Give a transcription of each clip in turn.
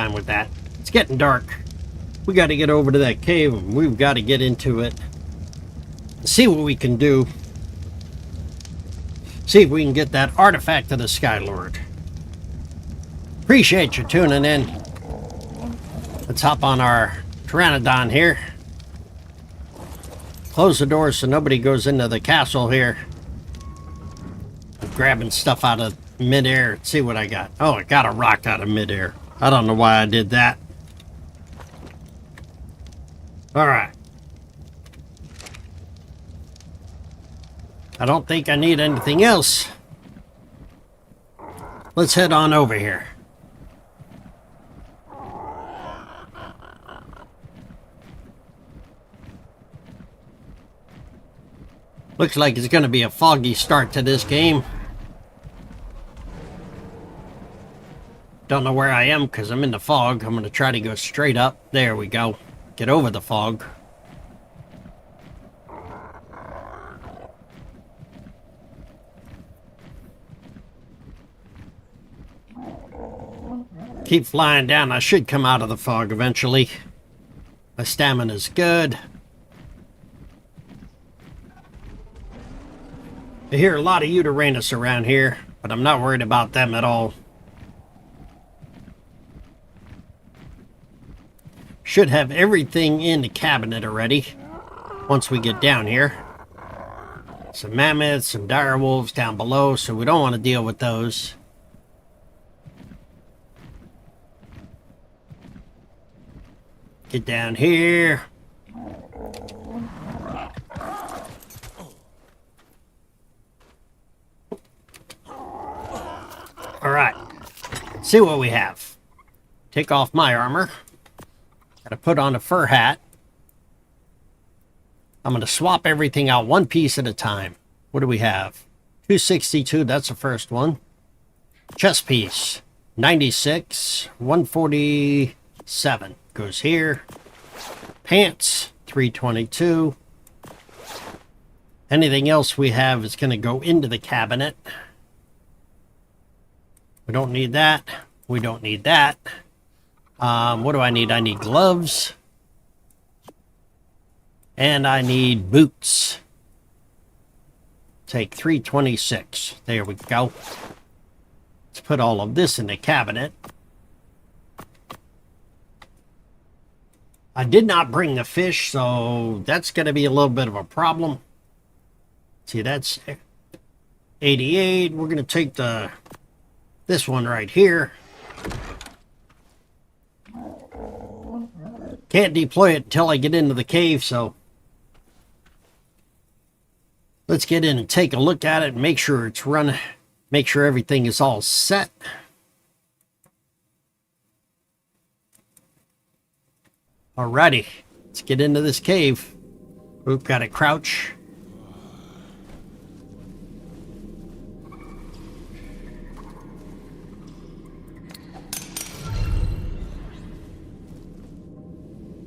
time with that. It's getting dark. We got to get over to that cave and we've got to get into it. See what we can do. See if we can get that artifact of the Skylord. Appreciate you tuning in. Let's hop on our Pteranodon here. Close the doors so nobody goes into the castle here. I'm grabbing stuff out of midair. Let's see what I got. Oh, I got a rock out of midair. I don't know why I did that. Alright. I don't think I need anything else. Let's head on over here. Looks like it's going to be a foggy start to this game. Don't know where I am because I'm in the fog. I'm going to try to go straight up. There we go. Get over the fog. Keep flying down. I should come out of the fog eventually. My stamina's good. I hear a lot of Uranus around here, but I'm not worried about them at all. Should have everything in the cabinet already once we get down here. Some mammoths, some dire wolves down below, so we don't want to deal with those. Get down here. Alright, see what we have. Take off my armor. Gotta put on a fur hat. I'm gonna swap everything out one piece at a time. What do we have? 262, that's the first one. Chest piece, 96, 147 goes here. Pants, 322. Anything else we have is gonna go into the cabinet. We don't need that. We don't need that. What do I need? I need gloves. And I need boots. Take 326. There we go. Let's put all of this in the cabinet. I did not bring the fish, so that's going to be a little bit of a problem. See, that's 88. We're going to take this one right here. Can't deploy it until I get into the cave, so let's get in and take a look at it and make sure it's running, make sure everything is all set. Alrighty, let's get into this cave. We've got to crouch.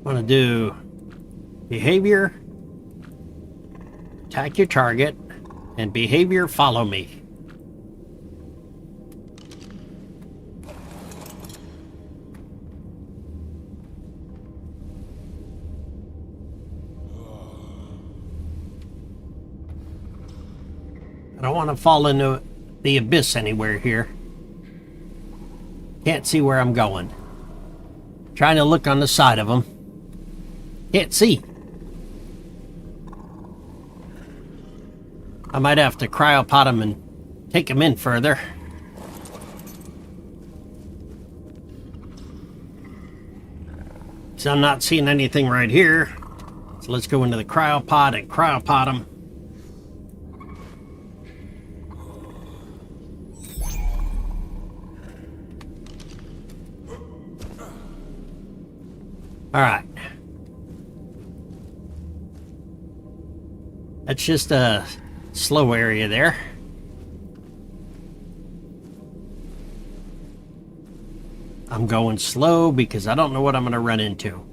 I'm going to do behavior, attack your target, and behavior, follow me. I don't want to fall into the abyss anywhere here. Can't see where I'm going. Trying to look on the side of them. Can't see. I might have to cryopod him and take him in further. So I'm not seeing anything right here. So let's go into the cryopod and cryopod him. All right. That's just a slow area there. I'm going slow because I don't know what I'm going to run into.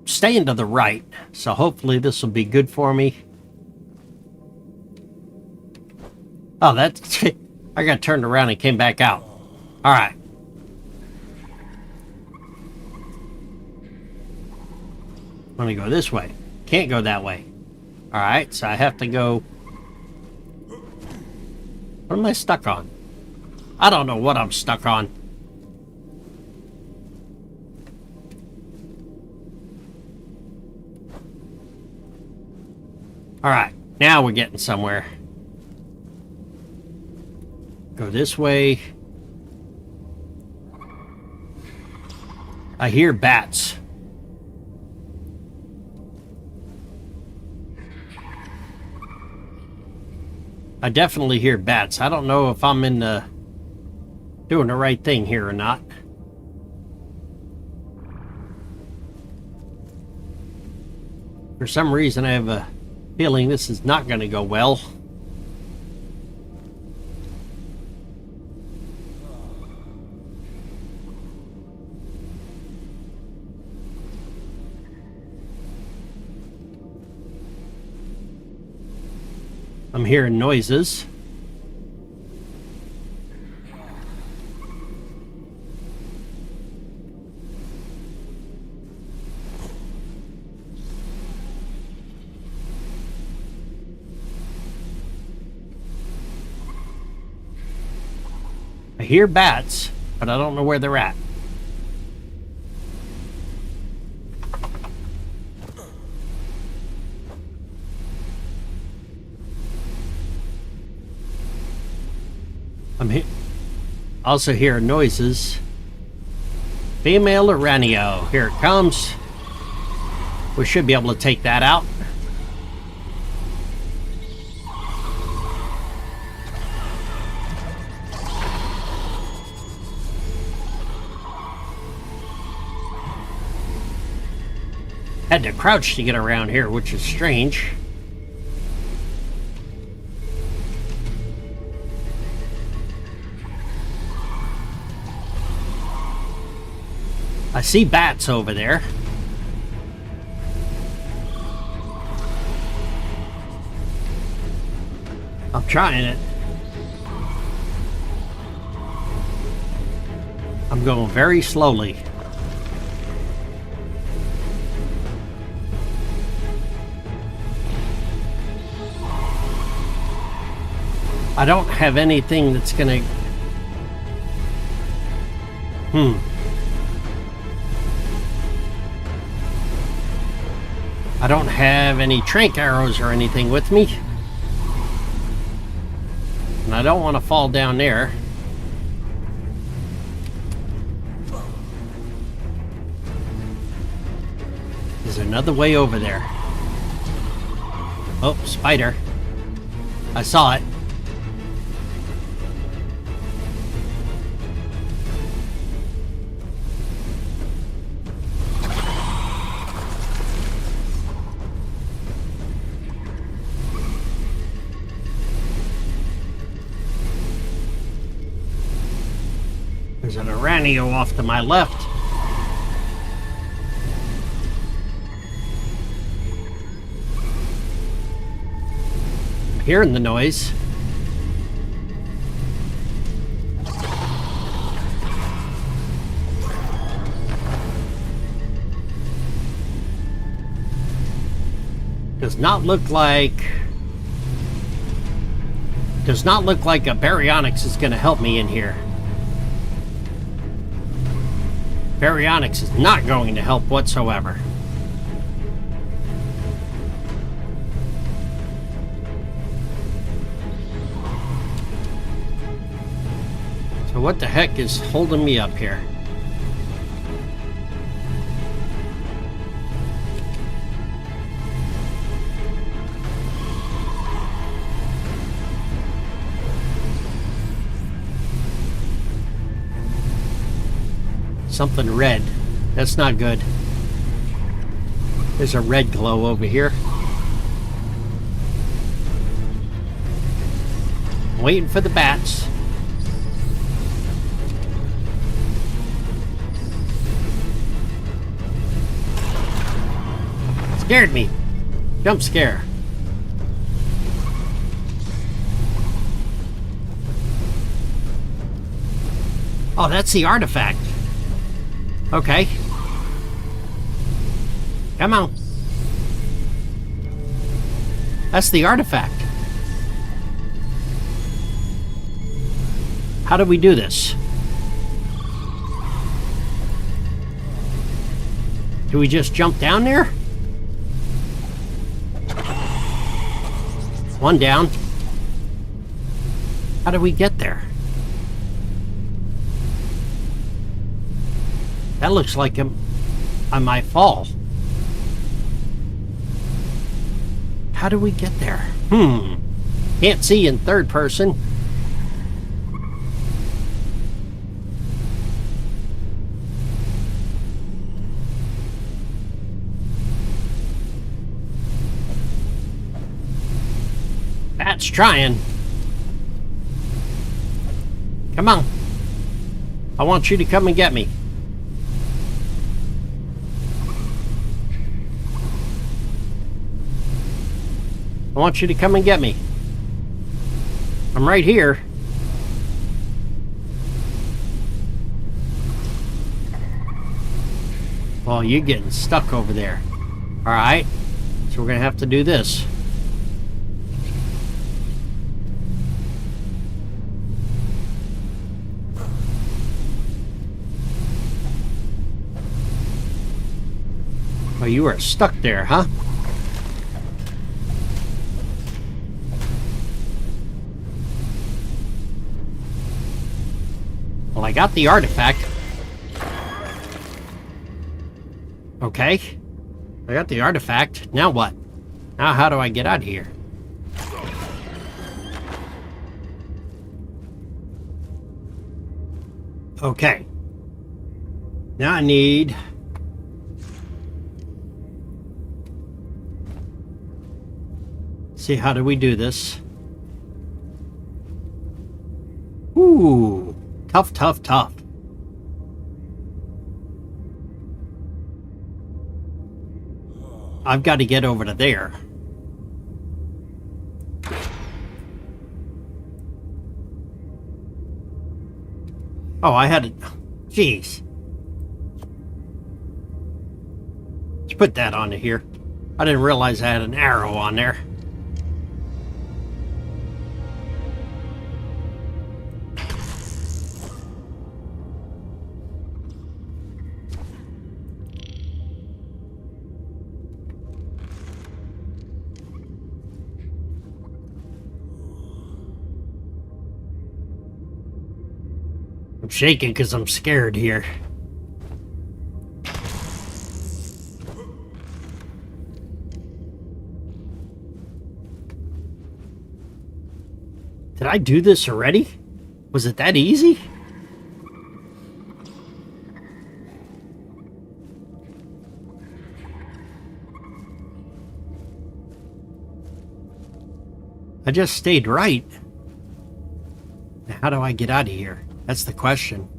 Staying to the right, so hopefully this will be good for me. Oh, that's... I got turned around and came back out. Alright. Let me go this way. Can't go that way. Alright, so I have to go... What am I stuck on? I don't know what I'm stuck on. Alright, now we're getting somewhere. Go this way. I hear bats. I definitely hear bats. I don't know if I'm doing the right thing here or not. For some reason, I have a feeling this is not going to go well. I'm hearing noises. I hear bats, but I don't know where they're at. Also hear noises. Female Araneos. Here it comes. We should be able to take that out. Had to crouch to get around here, which is strange. I see bats over there. I'm trying it. I'm going very slowly. I don't have anything that's gonna... I don't have any trank arrows or anything with me. And I don't want to fall down there. There's another way over there. Oh, spider. I saw it. There's an Araneos off to my left. I'm hearing the noise. Does not look like a Baryonyx is going to help me in here. Baryonyx is not going to help whatsoever. So what the heck is holding me up here? Something red. That's not good. There's a red glow over here. I'm waiting for the bats. Scared me. Jump scare. Oh, that's the artifact. Okay. Come on. That's the artifact. How do we do this? Do we just jump down there? One down. How do we get there? That looks like I might fall. How do we get there? Can't see in third person. That's trying. Come on. I want you to come and get me. I want you to come and get me. I'm right here. Well, you're getting stuck over there. Alright. So we're going to have to do this. Oh, you are stuck there, huh? Well, I got the artifact. Okay. I got the artifact. Now what? Now how do I get out of here? Okay. Now I need... See, how do we do this? Ooh. Tough, tough, tough. I've got to get over to there. Oh, I had it. Jeez. Let's put that onto here. I didn't realize I had an arrow on there. I'm shaking because I'm scared here. Did I do this already? Was it that easy? I just stayed right. Now, how do I get out of here? That's the question.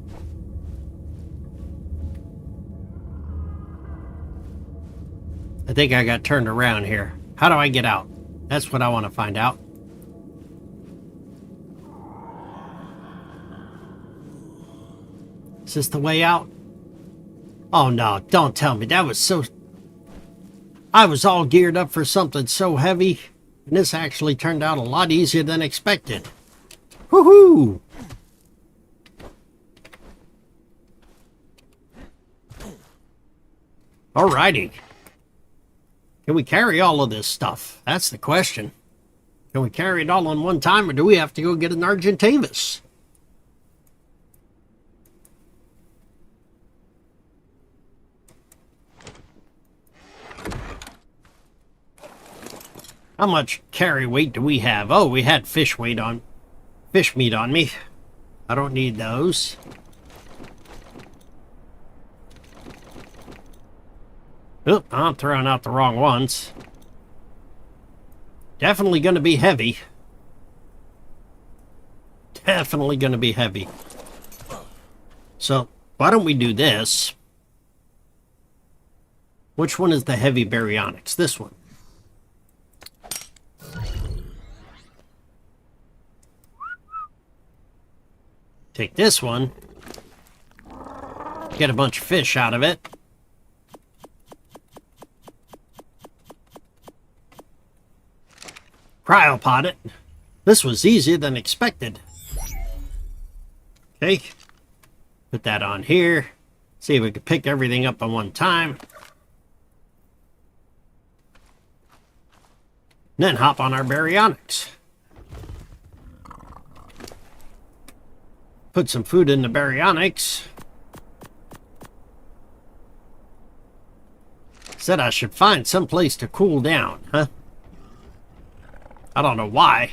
I think I got turned around here. How do I get out? That's what I want to find out. Is this the way out? Oh no, don't tell me. That was so... I was all geared up for something so heavy, and this actually turned out a lot easier than expected. Woohoo! Alrighty. Can we carry all of this stuff? That's the question. Can we carry it all on one time, or do we have to go get an Argentavis? How much carry weight do we have? Oh, we had fish meat on me. I don't need those. Oop, I'm throwing out the wrong ones. Definitely going to be heavy. Definitely going to be heavy. So, why don't we do this? Which one is the heavy Baryonyx? This one. Take this one. Get a bunch of fish out of it. Cryopodded. This was easier than expected. Okay. Put that on here. See if we can pick everything up at one time. And then hop on our Baryonyx. Put some food in the Baryonyx. Said I should find some place to cool down, huh? I don't know why.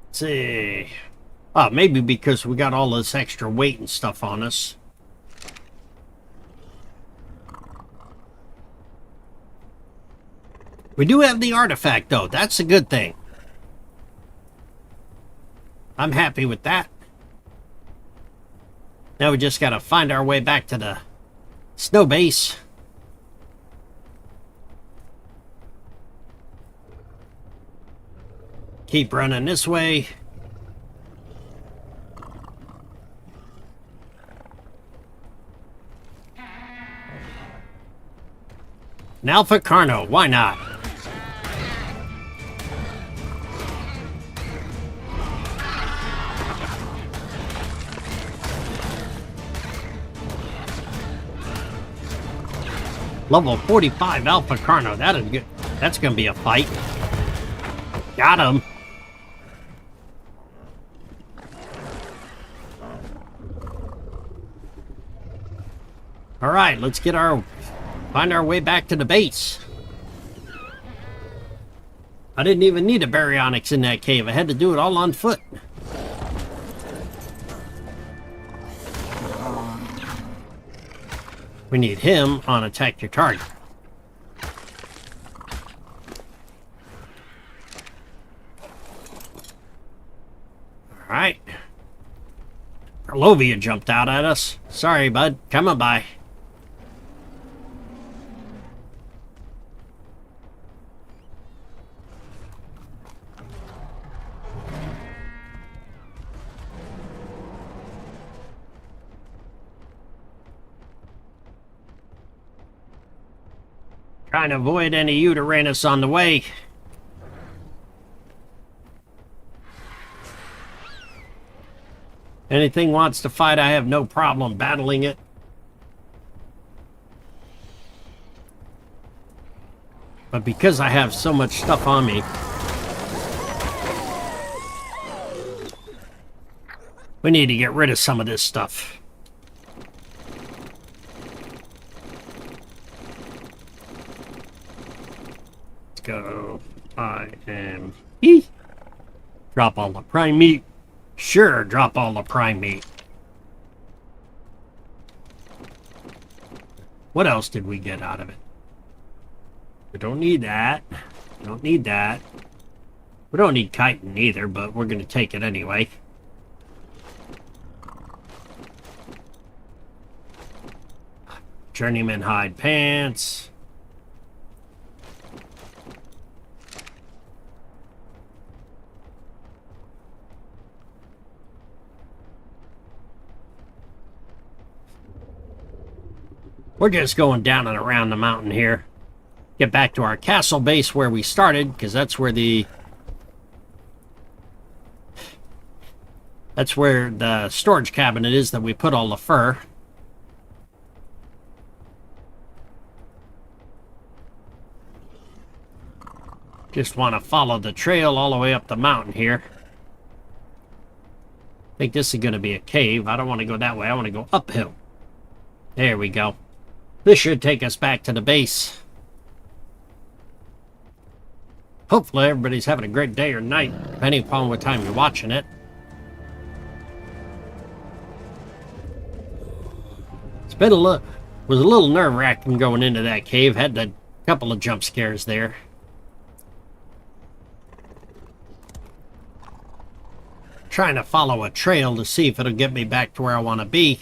Let's see. Oh, maybe because we got all this extra weight and stuff on us. We do have the artifact, though. That's a good thing. I'm happy with that. Now we just got to find our way back to the snow base. Keep running this way. An Alpha Carno, why not? Level 45 Alpha Carno. That's gonna be a fight. Got him. All right, let's find our way back to the base. I didn't even need a Baryonyx in that cave. I had to do it all on foot. We need him on attack your target. Alright. Arlovia jumped out at us. Sorry, bud. Coming by. Trying to avoid any Araneos on the way. Anything wants to fight, I have no problem battling it. But because I have so much stuff on me, we need to get rid of some of this stuff. Go. I am drop all the prime meat. Sure, drop all the prime meat. What else did we get out of it? We don't need that. Don't need that. We don't need chitin either, but we're going to take it anyway. Journeyman hide pants. We're just going down and around the mountain here. Get back to our castle base where we started, because that's where the storage cabinet is that we put all the fur. Just want to follow the trail all the way up the mountain here. I think this is going to be a cave. I don't want to go that way. I want to go uphill. There we go. This should take us back to the base. Hopefully everybody's having a great day or night, depending upon what time you're watching it. Was a little nerve-wracking going into that cave. Had a couple of jump scares there. Trying to follow a trail to see if it'll get me back to where I want to be.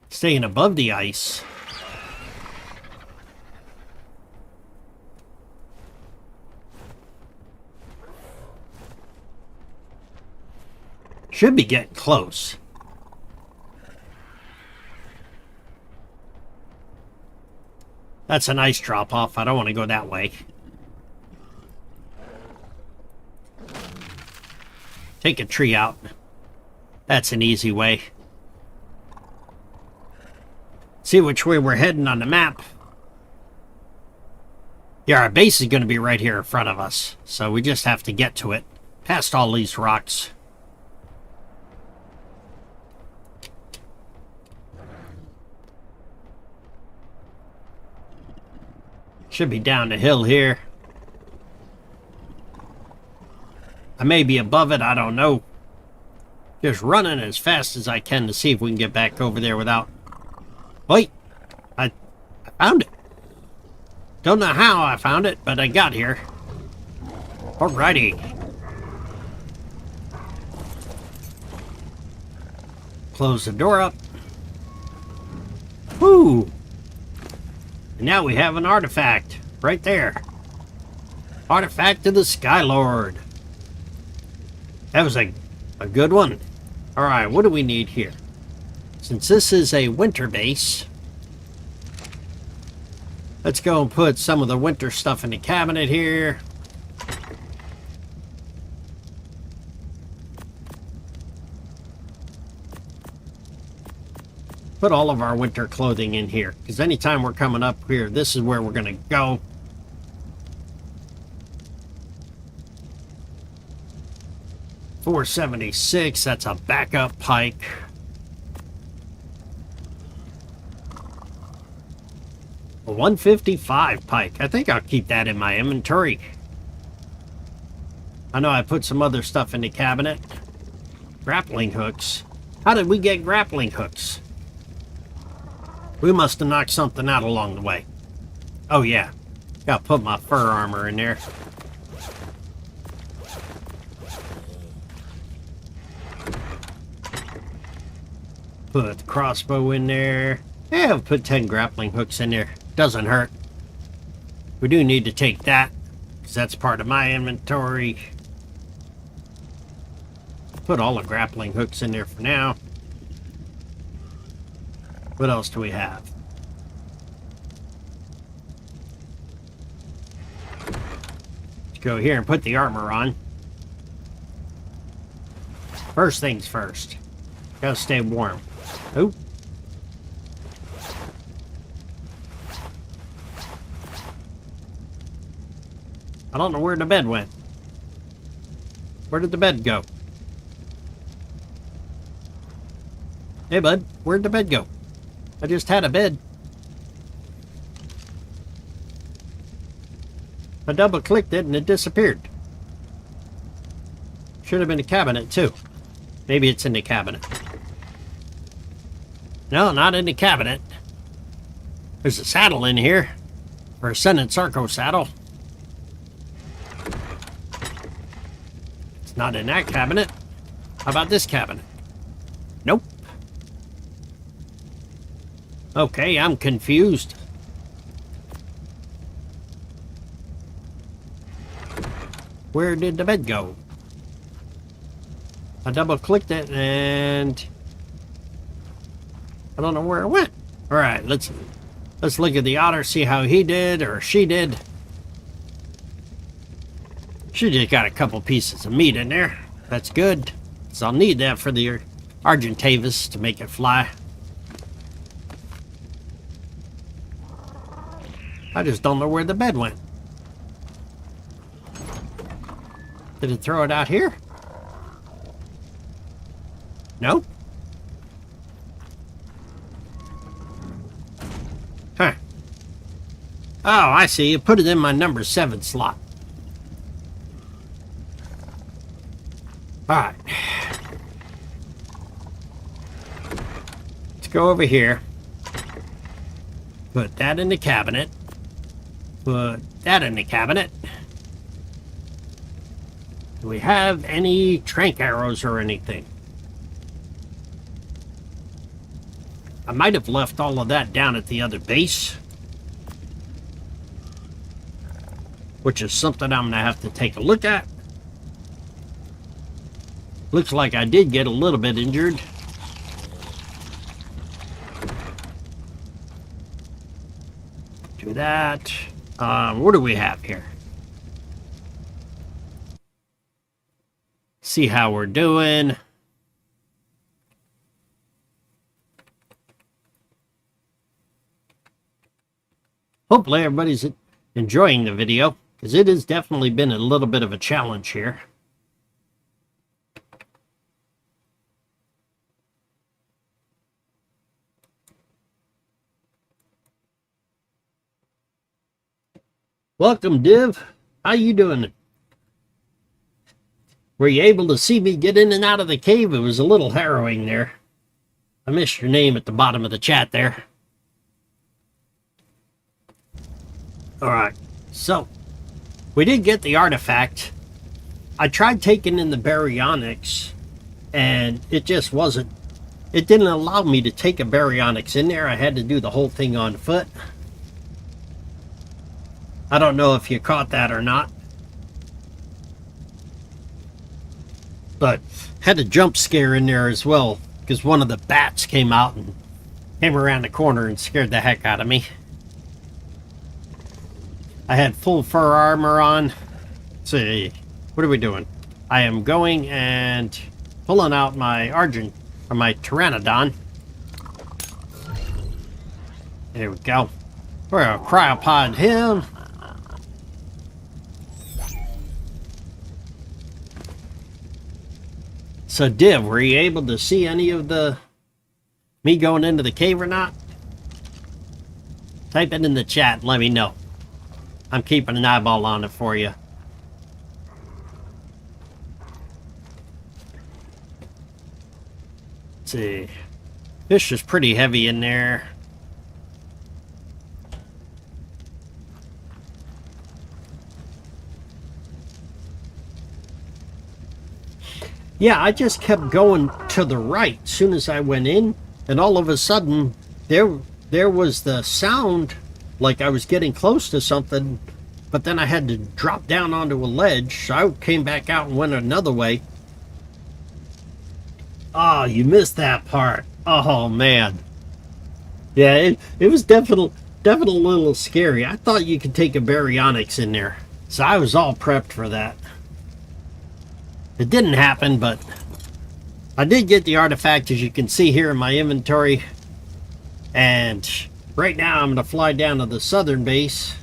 Staying above the ice. Should be getting close. That's a nice drop off. I don't want to go that way. Take a tree out. That's an easy way. See which way we're heading on the map. Yeah, our base is going to be right here in front of us. So we just have to get to it. Past all these rocks. Should be down the hill here. I may be above it, I don't know. Just running as fast as I can to see if we can get back over there without... Wait! I found it. Don't know how I found it, but I got here. Alrighty. Close the door up. Woo! And now we have an artifact right there. Artifact of the Skylord. That was a good one. Alright, what do we need here? Since this is a winter base, let's go and put some of the winter stuff in the cabinet here. Put all of our winter clothing in here, because anytime we're coming up here, this is where we're going to go. $476, that's a backup pike. A $155 pike. I think I'll keep that in my inventory. I know I put some other stuff in the cabinet. Grappling hooks. How did we get grappling hooks? We must have knocked something out along the way. Oh yeah, gotta put my fur armor in there. Put the crossbow in there. Yeah, I'll put 10 grappling hooks in there. Doesn't hurt. We do need to take that, because that's part of my inventory. Put all the grappling hooks in there for now. What else do we have? Let's go here and put the armor on. First things first. Gotta stay warm. Oop. I don't know where the bed went. Where did the bed go? Hey bud, where'd the bed go? I just had a bed. I double-clicked it and it disappeared. Should have been a cabinet too. Maybe it's in the cabinet. No, not in the cabinet. There's a saddle in here. For a Ascended Sarco saddle. It's not in that cabinet. How about this cabinet? Nope. Okay, I'm confused. Where did the bed go? I double-clicked it and I don't know where it went. All right, let's look at the otter, see how he did or she did. She just got a couple pieces of meat in there. That's good. So I'll need that for the Argentavis to make it fly. I just don't know where the bed went. Did it throw it out here? No? Huh. Oh, I see. You put it in my number 7 slot. Alright. Let's go over here. Put that in the cabinet. Put that in the cabinet. Do we have any trank arrows or anything? I might have left all of that down at the other base. Which is something I'm going to have to take a look at. Looks like I did get a little bit injured. Do that. What do we have here? See how we're doing. Hopefully everybody's enjoying the video, because it has definitely been a little bit of a challenge here. Welcome, Div. How you doing? Were you able to see me get in and out of the cave? It was a little harrowing there. I missed your name at the bottom of the chat there. Alright, so we did get the artifact. I tried taking in the Baryonyx, and it just wasn't. It didn't allow me to take a Baryonyx in there. I had to do the whole thing on foot. I don't know if you caught that or not. But had a jump scare in there as well, because one of the bats came out and came around the corner and scared the heck out of me. I had full fur armor on. Let's see, what are we doing? I am going and pulling out my my Pteranodon. There we go. We're gonna cryopod him. So, Div, were you able to see any of me going into the cave or not? Type it in the chat and let me know. I'm keeping an eyeball on it for you. Let's see. Fish is pretty heavy in there. Yeah, I just kept going to the right as soon as I went in, and all of a sudden there was the sound like I was getting close to something, but then I had to drop down onto a ledge, so I came back out and went another way. Oh, you missed that part. Oh, man. Yeah, it was definitely a little scary. I thought you could take a Baryonyx in there, so I was all prepped for that. It didn't happen, but I did get the artifact, as you can see here in my inventory. And right now I'm going to fly down to the southern base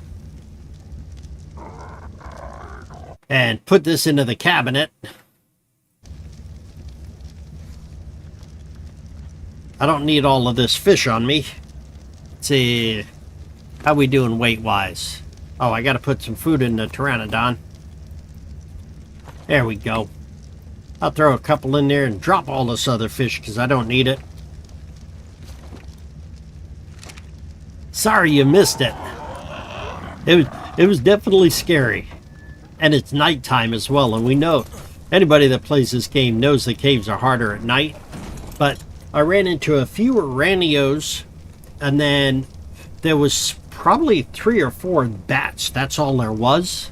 and put this into the cabinet. I don't need all of this fish on me. Let's see, how we doing weight-wise? Oh, I got to put some food in the Pteranodon. There we go. I'll throw a couple in there and drop all this other fish because I don't need it. Sorry you missed it. It was definitely scary. And it's nighttime as well, and we know anybody that plays this game knows the caves are harder at night. But I ran into a few Araneos, and then there was probably 3 or 4 bats. That's all there was.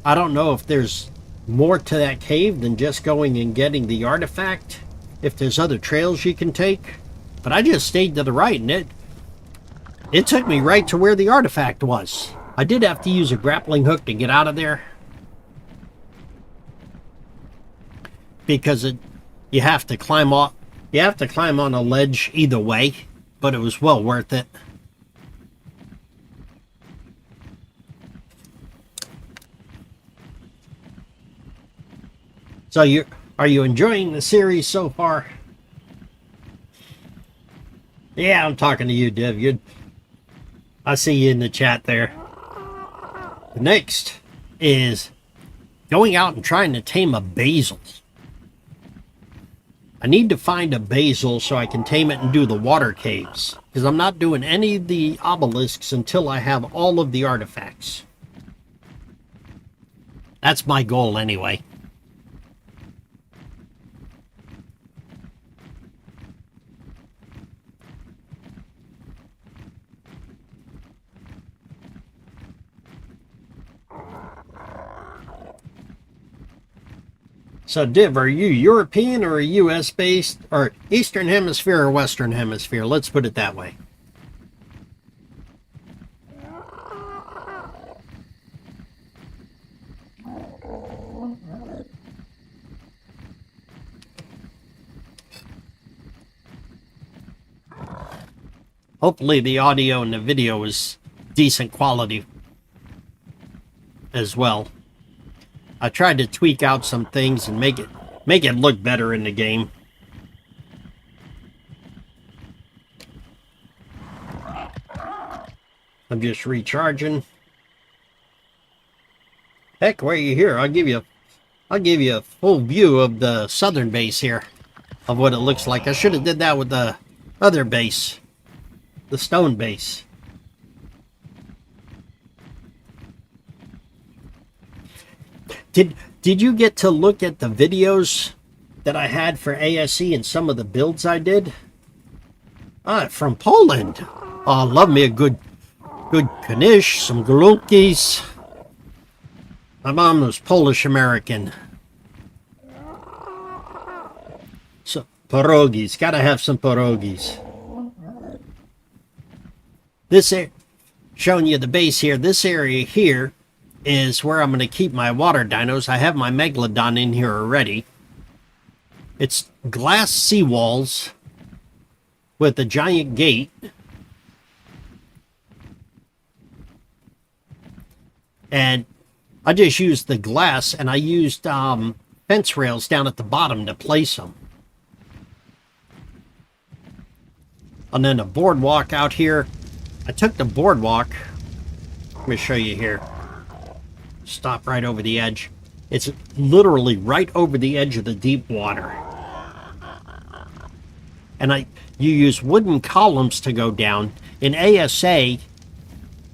I don't know if there's more to that cave than just going and getting the artifact, if there's other trails you can take, but I just stayed to the right, and it took me right to where the artifact was. I did have to use a grappling hook to get out of there, because you have to climb on a ledge either way, but it was well worth it. So are you enjoying the series so far? Yeah, I'm talking to you, Div. I see you in the chat there. The next is going out and trying to tame a basil. I need to find a basil so I can tame it and do the water caves, because I'm not doing any of the obelisks until I have all of the artifacts. That's my goal anyway. So, Div, are you European or US based, or Eastern Hemisphere or Western Hemisphere? Let's put it that way. Hopefully the audio and the video is decent quality as well. I tried to tweak out some things and make it look better in the game. I'm just recharging. Heck, while you're here, I'll give you a full view of the southern base here, of what it looks like. I should have did that with the other base, the stone base. Did you get to look at the videos that I had for ASE and some of the builds I did? From Poland. Oh, love me a good knish, some golunkies. My mom was Polish-American. So, pierogies. Gotta have some pierogies. Showing you the base here. This area here is where I'm going to keep my water dinos. I have my Megalodon in here already. It's glass seawalls with a giant gate. And I just used the glass, and I used fence rails down at the bottom to place them. And then a boardwalk out here. I took the boardwalk. Let me show you here. Stop right over the edge. It's literally right over the edge of the deep water. And you use wooden columns to go down. In ASA,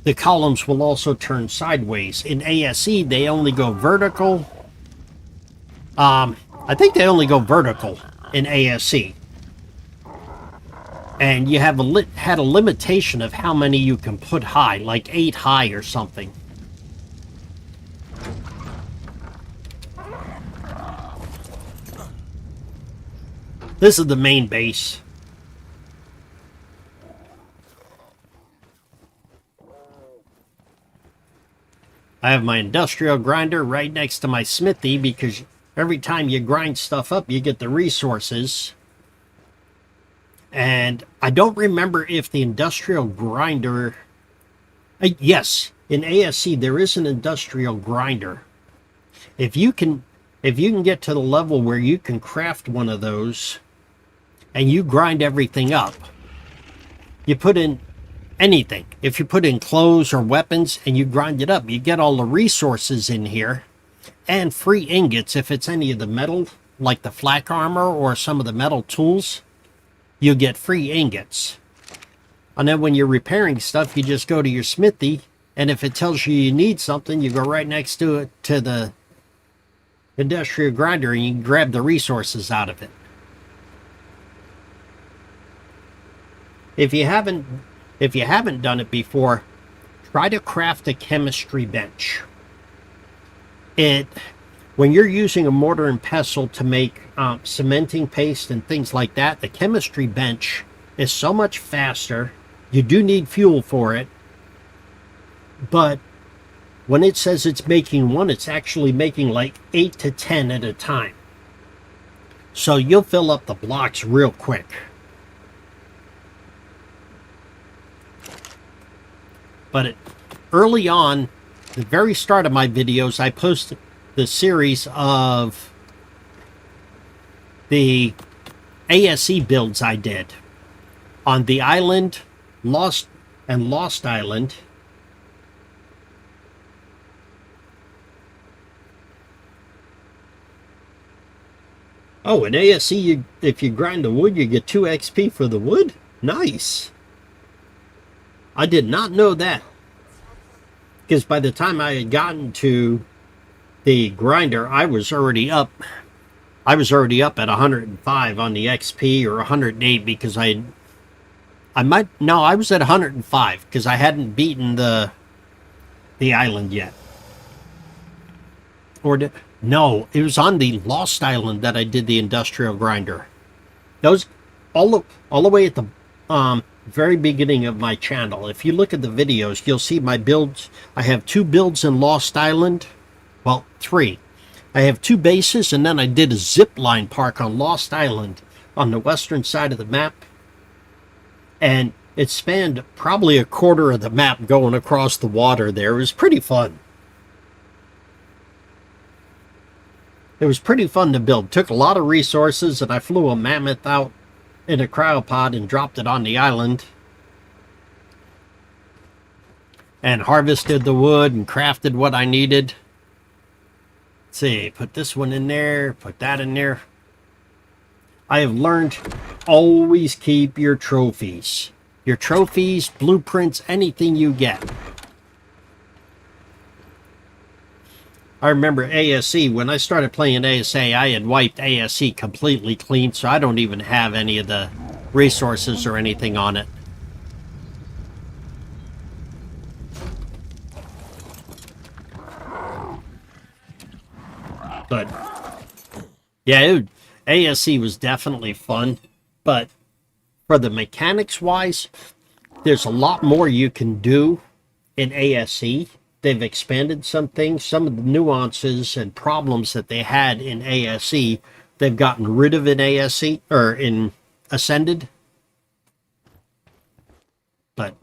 the columns will also turn sideways. In ASE, they only go vertical. I think they only go vertical in ASE. And you have had a limitation of how many you can put high, like 8 high or something. This is the main base. I have my industrial grinder right next to my smithy because every time you grind stuff up, you get the resources. And I don't remember if the industrial grinder... yes, in ASC there is an industrial grinder. If you can get to the level where you can craft one of those and you grind everything up, you put in anything. If you put in clothes or weapons and you grind it up, you get all the resources in here and free ingots. If it's any of the metal, like the flak armor or some of the metal tools, you get free ingots. And then when you're repairing stuff, you just go to your smithy, and if it tells you you need something, you go right next to it to the industrial grinder and you can grab the resources out of it. If you haven't done it before, try to craft a chemistry bench. When you're using a mortar and pestle to make cementing paste and things like that, the chemistry bench is so much faster. You do need fuel for it, but when it says it's making one, it's actually making like 8 to 10 at a time. So you'll fill up the blocks real quick. But early on, the very start of my videos, I posted the series of the ASE builds I did on the island, Lost Island. Oh, in ASE, if you grind the wood, you get 2 XP for the wood? Nice. I did not know that. Because by the time I had gotten to the grinder, I was already up at 105 on the XP, or 108 because I was at 105 because I hadn't beaten the island yet. Or No, it was on the Lost Island that I did the industrial grinder. That was all the way at the very beginning of my channel. If you look at the videos, you'll see my builds. I have 2 builds in Lost Island. Well, 3. I have 2 bases, and then I did a zip line park on Lost Island on the western side of the map. And it spanned probably a quarter of the map going across the water there. It was pretty fun. It was pretty fun to build. Took a lot of resources, and I flew a mammoth out in a cryopod and dropped it on the island. And harvested the wood and crafted what I needed. Let's see, put this one in there, put that in there. I have learned, always keep your trophies. Your trophies, blueprints, anything you get. I remember ASE, when I started playing ASA, I had wiped ASE completely clean, so I don't even have any of the resources or anything on it. But, yeah, ASE was definitely fun, but for the mechanics-wise, there's a lot more you can do in ASE. They've expanded some things, some of the nuances and problems that they had in ASE, they've gotten rid of in ASE, or in Ascended. But,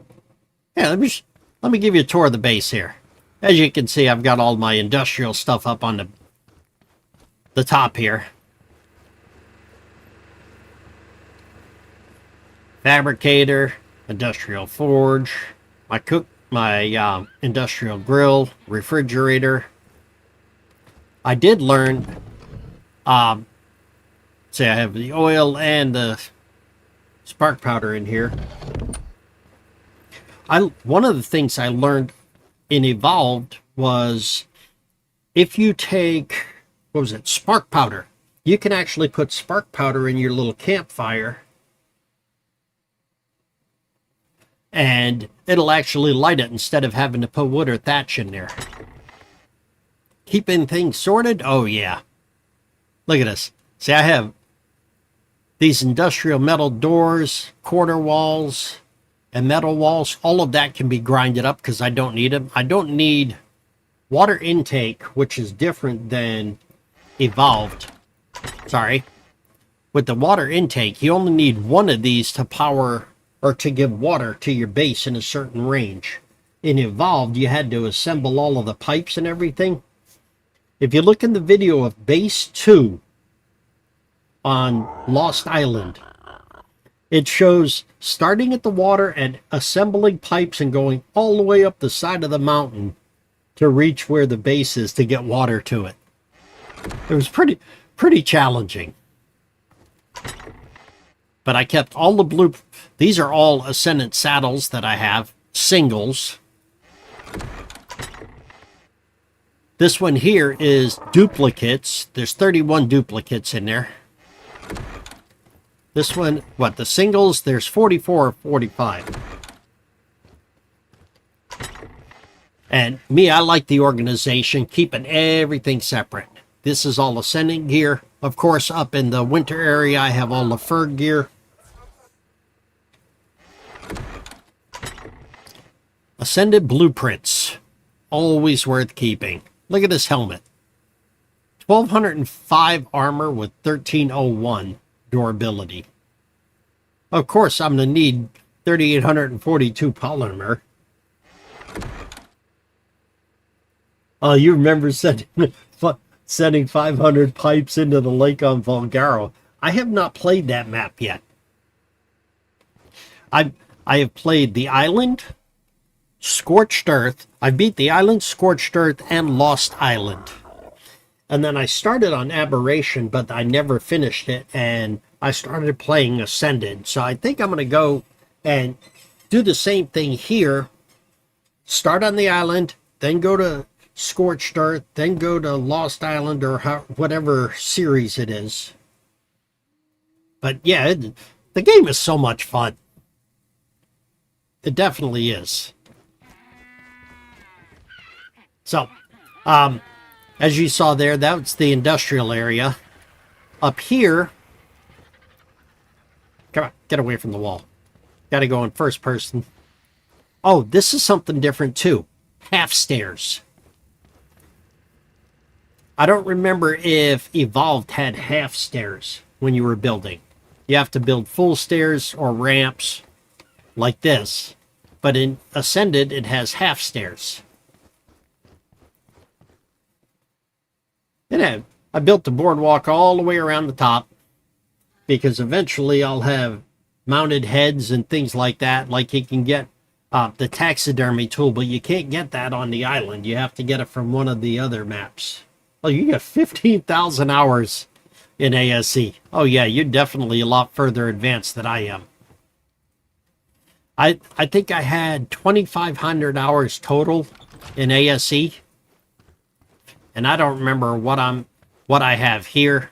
yeah, let me give you a tour of the base here. As you can see, I've got all my industrial stuff up on the top here. Fabricator, industrial forge, my industrial grill, refrigerator. I did learn, say I have the oil and the spark powder in here. One of the things I learned in Evolved was if you take, what was it, spark powder, you can actually put spark powder in your little campfire and it'll actually light it instead of having to put wood or thatch in there. Keeping things sorted? Oh, yeah. Look at this. See, I have these industrial metal doors, quarter walls, and metal walls. All of that can be grinded up because I don't need them. I don't need water intake, which is different than Evolved. Sorry. With the water intake, you only need one of these to power or to give water to your base in a certain range. In Evolved, you had to assemble all of the pipes and everything. If you look in the video of Base 2 on Lost Island, it shows starting at the water and assembling pipes and going all the way up the side of the mountain to reach where the base is to get water to it. It was pretty challenging. But I kept all the these are all Ascendant saddles that I have, singles. This one here is duplicates. There's 31 duplicates in there. This one, what, the singles, there's 44 or 45. And me, I like the organization, keeping everything separate. This is all Ascendant gear. Of course, up in the winter area, I have all the fur gear. Ascended blueprints, always worth keeping. Look at this helmet. 1205 armor with 1301 durability. Of course, I'm going to need 3842 polymer. You remember sending 500 pipes into the lake on Volgaro. I have not played that map yet. I have played the island, Scorched Earth. I beat the island, Scorched Earth, and Lost Island. And then I started on Aberration, but I never finished it, and I started playing Ascended. So I think I'm going to go and do the same thing here. Start on the island, then go to Scorched Earth, then go to Lost Island, or whatever series it is. But yeah, the game is so much fun. It definitely is. So, As you saw there, that's the industrial area. Up here, come on, get away from the wall. Got to go in first person. Oh, this is something different too. Half stairs. I don't remember if Evolved had half stairs when you were building. You have to build full stairs or ramps like this. But in Ascended, it has half stairs. And I built the boardwalk all the way around the top because eventually I'll have mounted heads and things like that. Like you can get the taxidermy tool, but you can't get that on the island. You have to get it from one of the other maps. Oh, you got 15,000 hours in ASE. Oh yeah, you're definitely a lot further advanced than I am. I think I had 2,500 hours total in ASE. And I don't remember what I have here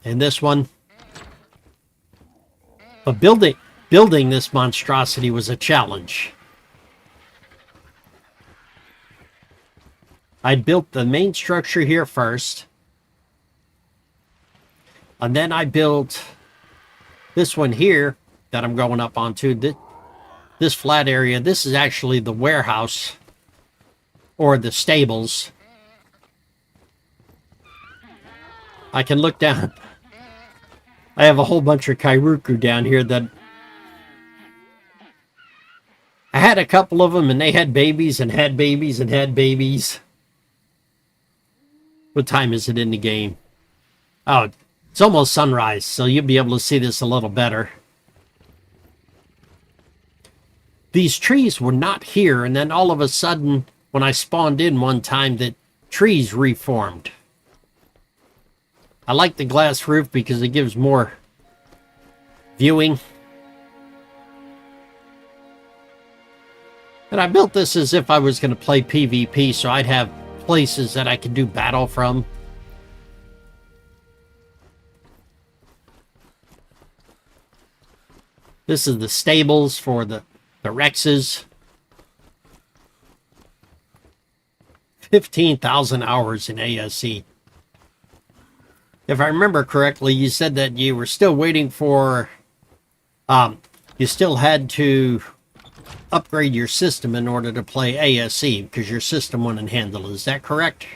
in this one. But building this monstrosity was a challenge. I built the main structure here first. And then I built this one here that I'm going up onto. This flat area. This is actually the warehouse or the stables. I can look down. I have a whole bunch of Kairuku down here that I had a couple of them and they had babies and had babies and had babies. What time is it in the game? Oh, it's almost sunrise, so you'll be able to see this a little better. These trees were not here, and then all of a sudden, when I spawned in one time, the trees reformed. I like the glass roof because it gives more viewing. And I built this as if I was going to play PvP, so I'd have places that I could do battle from. This is the stables for the Rexes. 15,000 hours in ASE. If I remember correctly, you said that you were still waiting for... you still had to upgrade your system in order to play ASE because your system wouldn't handle it. Is that correct?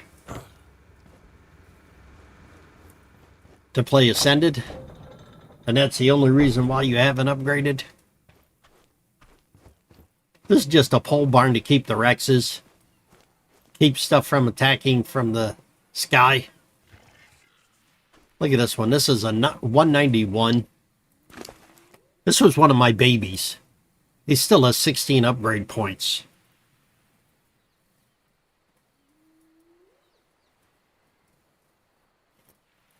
To play Ascended? And that's the only reason why you haven't upgraded? This is just a pole barn to keep the Rexes. Keep stuff from attacking from the sky. Look at this one. This is a 191. This was one of my babies. He still has 16 upgrade points.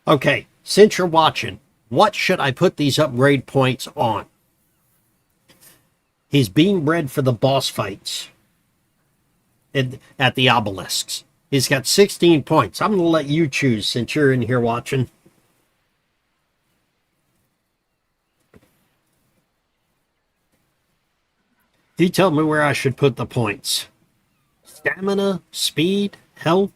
Okay, since you're watching, what should I put these upgrade points on? He's being bred for the boss fights at the obelisks. He's got 16 points. I'm going to let you choose since you're in here watching. You tell me where I should put the points. Stamina, speed, health.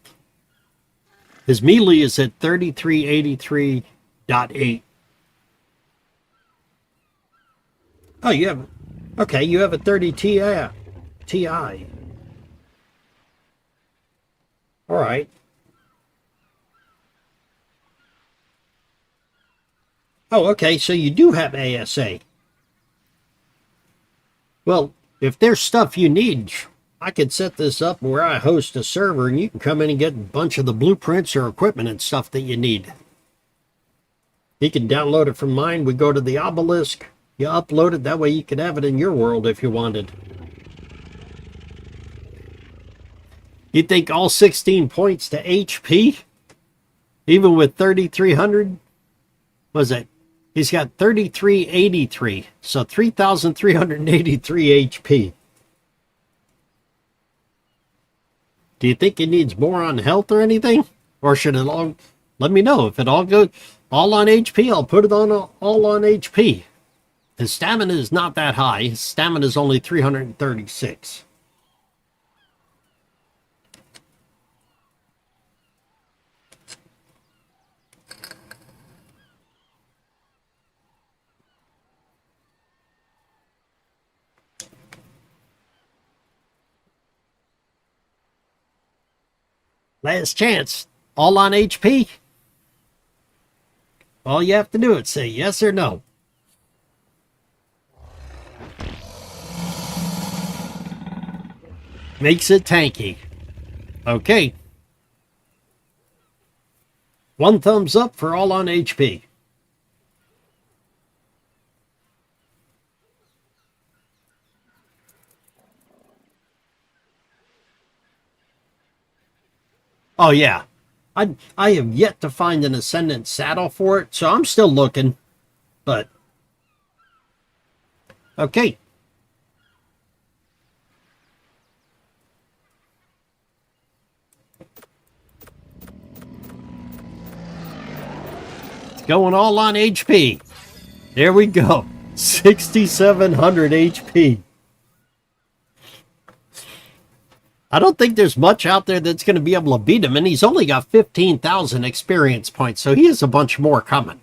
His melee is at 3383.8. Oh, you have... Okay, you have a 30 Ti. All right. Oh, okay, so you do have ASA. Well, if there's stuff you need, I could set this up where I host a server and you can come in and get a bunch of the blueprints or equipment and stuff that you need. You can download it from mine. We go to the obelisk. You upload it. That way you can have it in your world if you wanted. You think all 16 points to HP? Even with 3,300? Was it? He's got 3,383. So 3,383 HP. Do you think it needs more on health or anything? Or should it all... Let me know. If it all goes all on HP, I'll put it on all on HP. His stamina is not that high. His stamina is only 336. Last chance. All on HP. All you have to do is say yes or no. Makes it tanky. Okay. One thumbs up for all on HP. Oh yeah. I have yet to find an Ascendant saddle for it, so I'm still looking. But okay. It's going all on HP. There we go. 6,700 HP. I don't think there's much out there that's going to be able to beat him, and he's only got 15,000 experience points, so he has a bunch more coming.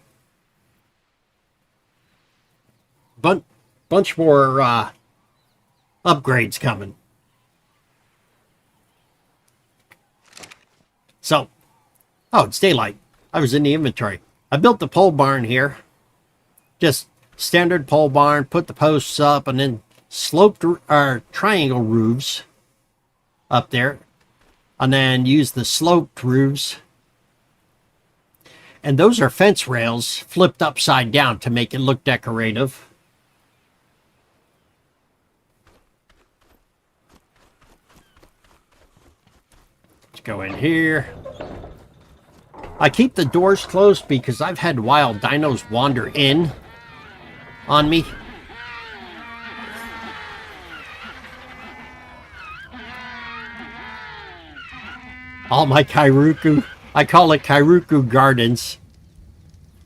Bunch more upgrades coming. So, oh, it's daylight. I was in the inventory. I built the pole barn here. Just standard pole barn, put the posts up, and then sloped triangle roofs up there, and then use the sloped roofs, and those are fence rails flipped upside down to make it look decorative. Let's go in here. I keep the doors closed because I've had wild dinos wander in on me. All my Kairuku, I call it Kairuku Gardens.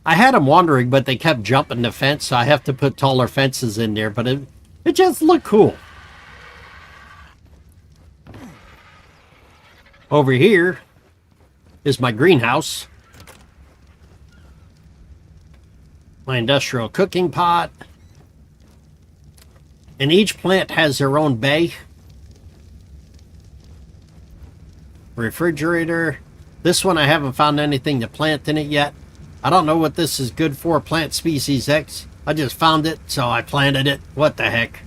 I had them wandering, but they kept jumping the fence, so I have to put taller fences in there, but it just looked cool. Over here is my greenhouse. My industrial cooking pot. And each plant has their own bay. Refrigerator. This one I haven't found anything to plant in it yet. I don't know what this is good for, plant species X. I just found it, so I planted it. What the heck?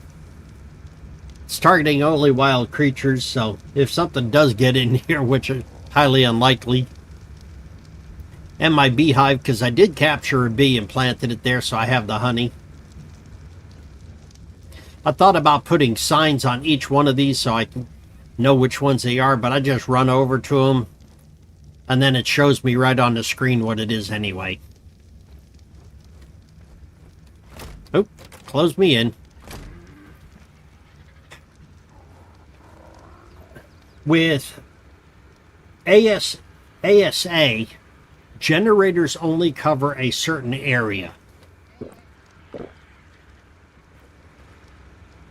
It's targeting only wild creatures, so if something does get in here, which is highly unlikely. And my beehive, because I did capture a bee and planted it there, so I have the honey. I thought about putting signs on each one of these so I can know which ones they are, but I just run over to them and then it shows me right on the screen what it is anyway. Oh, close me in. With ASA, generators only cover a certain area.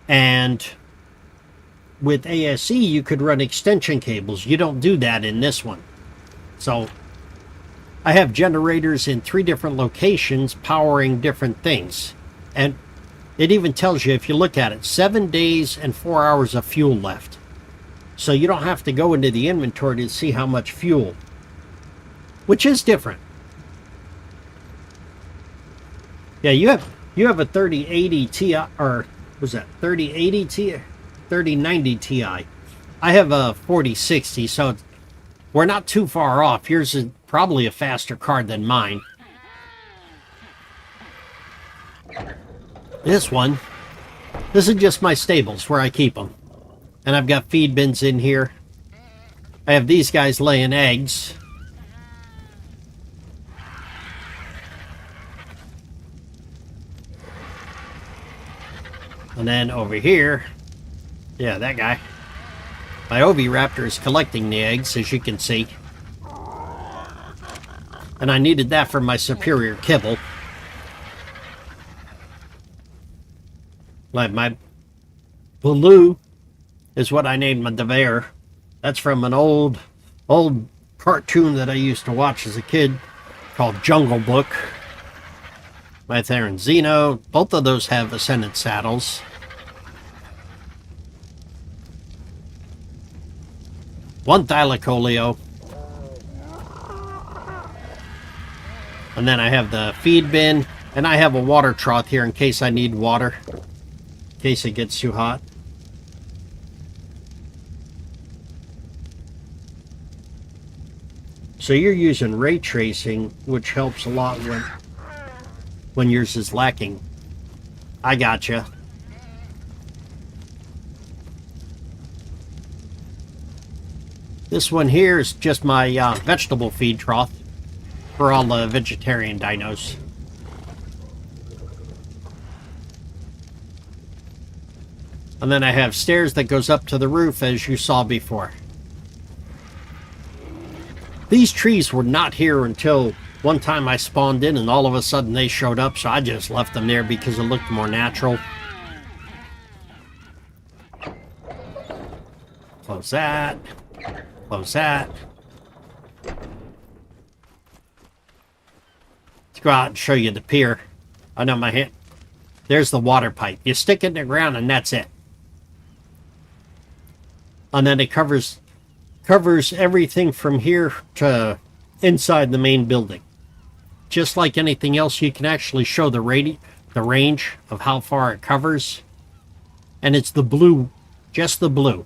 And with ASE, you could run extension cables. You don't do that in this one. So I have generators in 3 different locations powering different things. And it even tells you, if you look at it, 7 days and 4 hours of fuel left. So you don't have to go into the inventory to see how much fuel, which is different. Yeah, you have a 3080 Ti, or was that 3080 Ti? 3090 Ti. I have a 4060, so we're not too far off. Yours is probably a faster card than mine. This is just my stables where I keep them. And I've got feed bins in here. I have these guys laying eggs. And then over here, yeah, that guy. My Oviraptor is collecting the eggs, as you can see. And I needed that for my superior kibble. Like my Baloo is what I named my Dever. That's from an old cartoon that I used to watch as a kid called Jungle Book. My Theron Zeno, both of those have Ascended saddles. One Thylacoleo, And then I have the feed bin, and I have a water trough here in case I need water, in case it gets too hot. So you're using ray tracing, which helps a lot when yours is lacking. I gotcha. This one here is just my vegetable feed trough for all the vegetarian dinos. And then I have stairs that goes up to the roof, as you saw before. These trees were not here until one time I spawned in, and all of a sudden they showed up, so I just left them there because it looked more natural. Close that. Close that. Let's go out and show you the pier. I know my hand. There's the water pipe. You stick it in the ground and that's it. And then it covers everything from here to inside the main building. Just like anything else, you can actually show the range of how far it covers. And it's the blue, just the blue.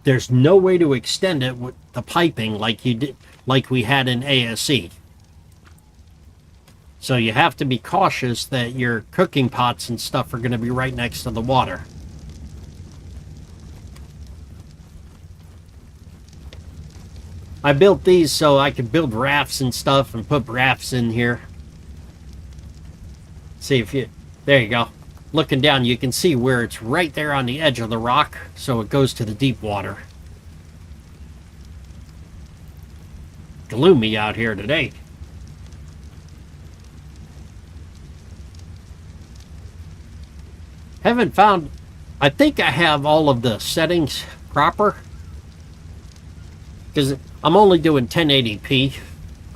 There's no way to extend it with the piping like we had in ASE. So you have to be cautious that your cooking pots and stuff are going to be right next to the water. I built these so I could build rafts and stuff and put rafts in here. See if you... There you go. Looking down, you can see where it's right there on the edge of the rock, so it goes to the deep water. Gloomy out here today. Haven't found... I think I have all of the settings proper, because I'm only doing 1080p.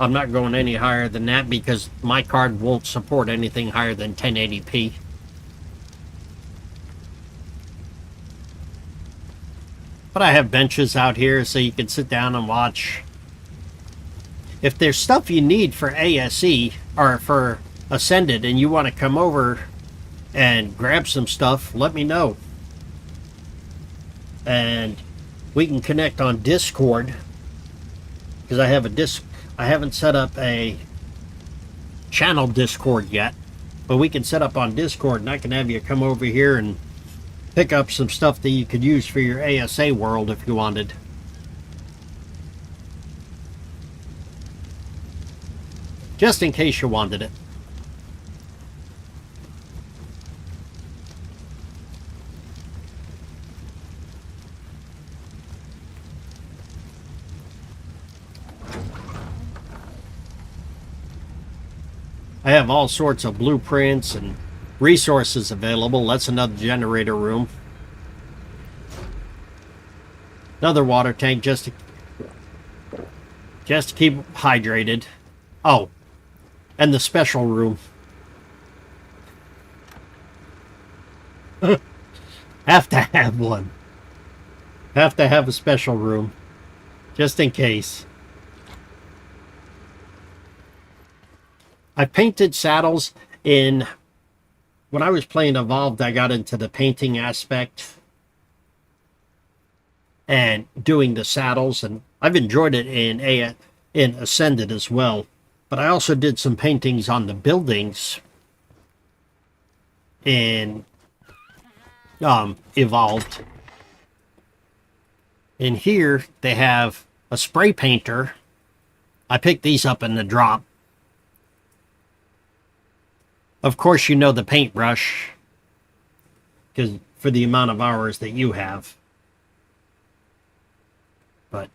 I'm not going any higher than that because my card won't support anything higher than 1080p. But I have benches out here so you can sit down and watch. If there's stuff you need for ASE or for Ascended and you want to come over and grab some stuff, let me know. And we can connect on Discord. Because I have I haven't set up a channel Discord yet, but we can set up on Discord and I can have you come over here and pick up some stuff that you could use for your ASA world if you wanted. Just in case you wanted it. I have all sorts of blueprints and resources available. That's another generator room. Another water tank just to keep hydrated. Oh, and the special room. Have to have one. Have to have a special room. Just in case. I painted saddles in... When I was playing Evolved, I got into the painting aspect and doing the saddles, and I've enjoyed it in Ascended as well. But I also did some paintings on the buildings in Evolved. In here, they have a spray painter. I picked these up in the drop. Of course, you know the paintbrush, because for the amount of hours that you have. But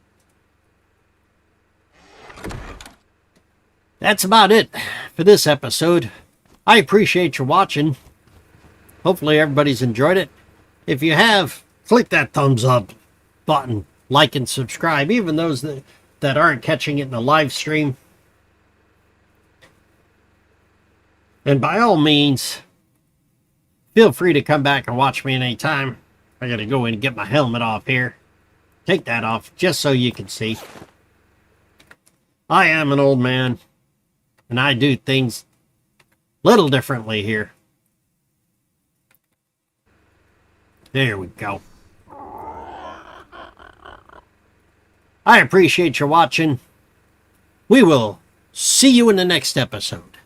that's about it for this episode. I appreciate you watching. Hopefully everybody's enjoyed it. If you have, click that thumbs up button, like and subscribe, even those that aren't catching it in the live stream. And by all means, feel free to come back and watch me at any time. I gotta go in and get my helmet off here. Take that off just so you can see. I am an old man. And I do things a little differently here. There we go. I appreciate your watching. We will see you in the next episode.